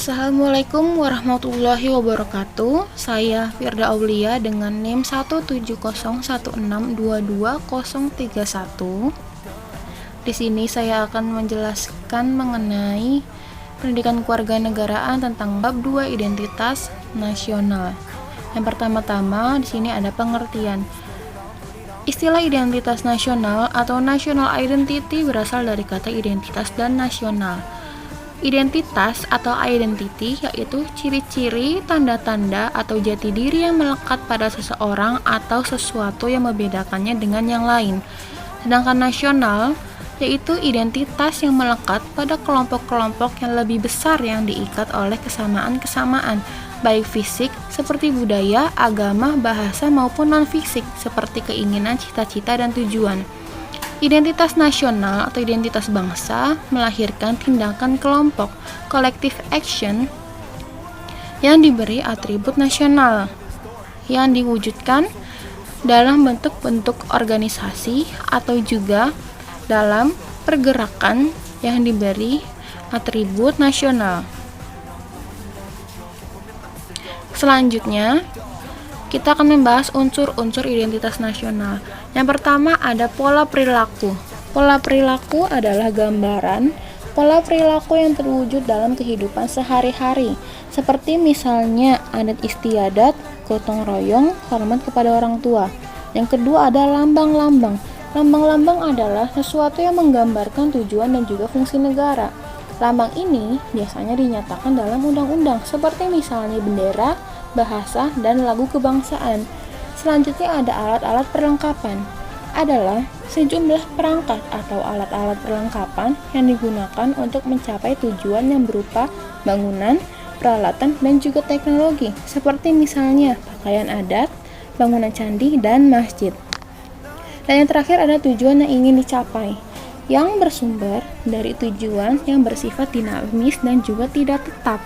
Assalamualaikum warahmatullahi wabarakatuh. Saya Firda Aulia dengan NIM 17016222031. Di sini saya akan menjelaskan mengenai pendidikan kewarganegaraan tentang bab 2 identitas nasional. Yang pertama-tama di sini ada pengertian. Istilah identitas nasional atau national identity berasal dari kata identitas dan nasional. Identitas atau identity yaitu ciri-ciri, tanda-tanda, atau jati diri yang melekat pada seseorang atau sesuatu yang membedakannya dengan yang lain. Sedangkan nasional yaitu identitas yang melekat pada kelompok-kelompok yang lebih besar yang diikat oleh kesamaan-kesamaan, baik fisik seperti budaya, agama, bahasa maupun non-fisik seperti keinginan, cita-cita, dan tujuan. Identitas nasional atau identitas bangsa melahirkan tindakan kelompok, collective action, yang diberi atribut nasional, yang diwujudkan dalam bentuk-bentuk organisasi atau juga dalam pergerakan yang diberi atribut nasional. Selanjutnya, kita akan membahas unsur-unsur identitas nasional. Yang pertama ada pola perilaku. Pola perilaku adalah gambaran pola perilaku yang terwujud dalam kehidupan sehari-hari, seperti misalnya adat istiadat, gotong royong, hormat kepada orang tua. Yang kedua ada lambang-lambang. Lambang-lambang adalah sesuatu yang menggambarkan tujuan dan juga fungsi negara. Lambang ini biasanya dinyatakan dalam undang-undang, seperti misalnya bendera, bahasa, dan lagu kebangsaan. Selanjutnya ada alat-alat perlengkapan. Adalah sejumlah perangkat atau alat-alat perlengkapan yang digunakan untuk mencapai tujuan yang berupa bangunan, peralatan, dan juga teknologi, seperti misalnya pakaian adat, bangunan candi, dan masjid. Dan yang terakhir ada tujuan yang ingin dicapai, yang bersumber dari tujuan yang bersifat dinamis dan juga tidak tetap,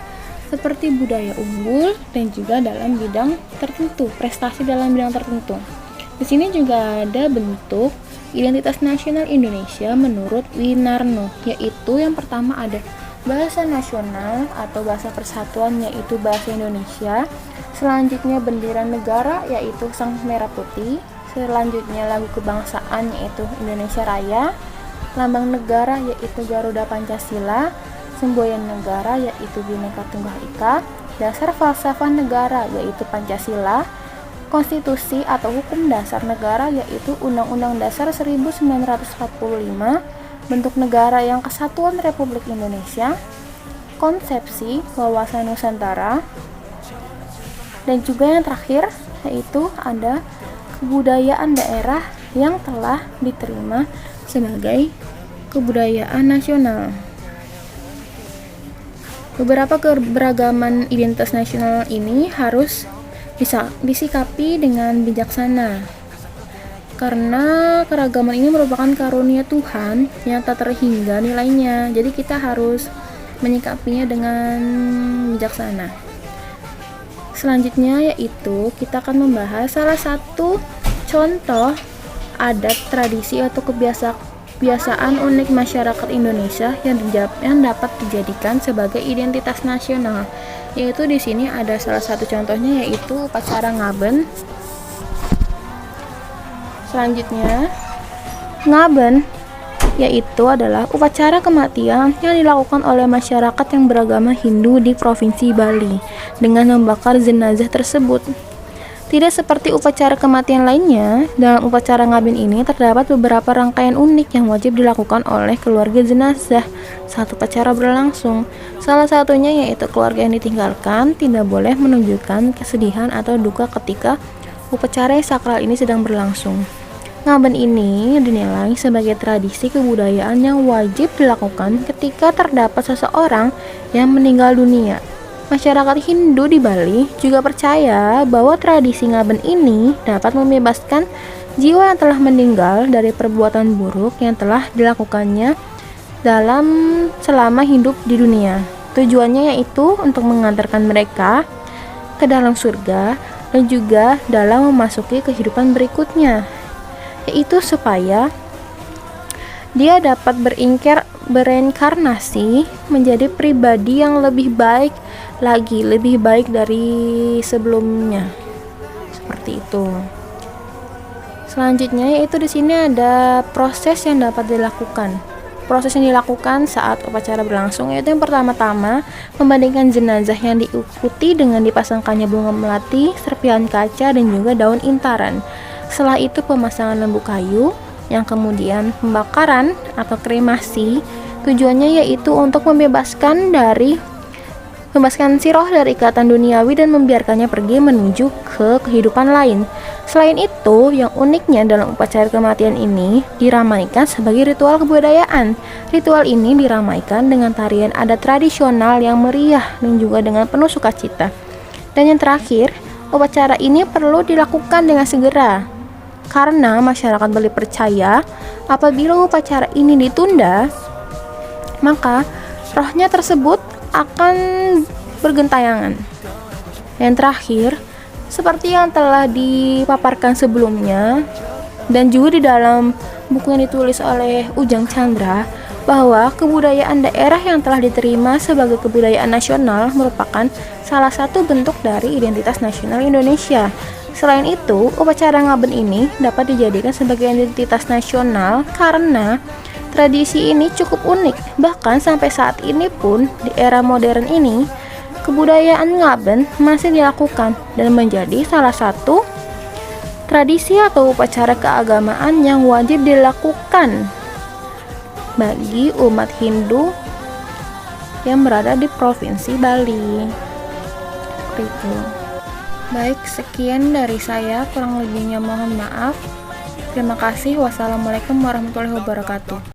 seperti budaya unggul dan juga dalam bidang tertentu, prestasi dalam bidang tertentu. Di sini juga ada bentuk identitas nasional Indonesia menurut Winarno, yaitu yang pertama ada bahasa nasional atau bahasa persatuan yaitu bahasa Indonesia. Selanjutnya bendera negara yaitu sang merah putih. Selanjutnya lagu kebangsaan yaitu Indonesia Raya. Lambang negara yaitu Garuda Pancasila. Semboyan negara yaitu Bhinneka Tunggal Ika, dasar falsafah negara yaitu Pancasila, konstitusi atau hukum dasar negara yaitu Undang-Undang Dasar 1945, bentuk negara yang Kesatuan Republik Indonesia, konsepsi wawasan Nusantara, dan juga yang terakhir yaitu ada kebudayaan daerah yang telah diterima sebagai kebudayaan nasional. Beberapa keberagaman identitas nasional ini harus bisa disikapi dengan bijaksana, karena keragaman ini merupakan karunia Tuhan yang tak terhingga nilainya. Jadi kita harus menyikapinya dengan bijaksana. Selanjutnya yaitu kita akan membahas salah satu contoh adat, tradisi, atau kebiasaan unik masyarakat Indonesia yang dapat dijadikan sebagai identitas nasional. Yaitu di sini ada salah satu contohnya yaitu upacara ngaben. Selanjutnya, ngaben yaitu adalah upacara kematian yang dilakukan oleh masyarakat yang beragama Hindu di Provinsi Bali dengan membakar jenazah tersebut. Tidak seperti upacara kematian lainnya, dalam upacara ngaben ini terdapat beberapa rangkaian unik yang wajib dilakukan oleh keluarga jenazah saat upacara berlangsung. Salah satunya yaitu keluarga yang ditinggalkan tidak boleh menunjukkan kesedihan atau duka ketika upacara sakral ini sedang berlangsung. Ngaben ini dinilai sebagai tradisi kebudayaan yang wajib dilakukan ketika terdapat seseorang yang meninggal dunia. Masyarakat Hindu di Bali juga percaya bahwa tradisi ngaben ini dapat membebaskan jiwa yang telah meninggal dari perbuatan buruk yang telah dilakukannya selama hidup di dunia. Tujuannya yaitu untuk mengantarkan mereka ke dalam surga dan juga dalam memasuki kehidupan berikutnya, yaitu supaya dia dapat bereinkarnasi menjadi pribadi yang lebih baik lagi, lebih baik dari sebelumnya. Seperti itu. Selanjutnya yaitu di sini ada proses yang dapat dilakukan. Proses yang dilakukan saat upacara berlangsung yaitu yang pertama-tama membandingkan jenazah yang diikuti dengan dipasangkannya bunga melati, serpihan kaca, dan juga daun intaran. Setelah itu pemasangan lembu kayu, yang kemudian pembakaran atau kremasi. Tujuannya yaitu untuk membebaskan si roh dari ikatan duniawi dan membiarkannya pergi menuju ke kehidupan lain. Selain itu, yang uniknya dalam upacara kematian ini diramaikan sebagai ritual kebudayaan. Ritual ini diramaikan dengan tarian adat tradisional yang meriah dan juga dengan penuh sukacita. Dan yang terakhir, upacara ini perlu dilakukan dengan segera karena masyarakat Bali percaya apabila upacara ini ditunda, maka rohnya tersebut akan bergentayangan. Yang terakhir, seperti yang telah dipaparkan sebelumnya dan juga di dalam buku yang ditulis oleh Ujang Chandra, bahwa kebudayaan daerah yang telah diterima sebagai kebudayaan nasional merupakan salah satu bentuk dari identitas nasional Indonesia. Selain itu, upacara ngaben ini dapat dijadikan sebagai identitas nasional karena tradisi ini cukup unik. Bahkan sampai saat ini pun, di era modern ini, kebudayaan ngaben masih dilakukan dan menjadi salah satu tradisi atau upacara keagamaan yang wajib dilakukan bagi umat Hindu yang berada di Provinsi Bali. Itu. Baik, sekian dari saya, kurang lebihnya mohon maaf. Terima kasih. Wassalamualaikum warahmatullahi wabarakatuh.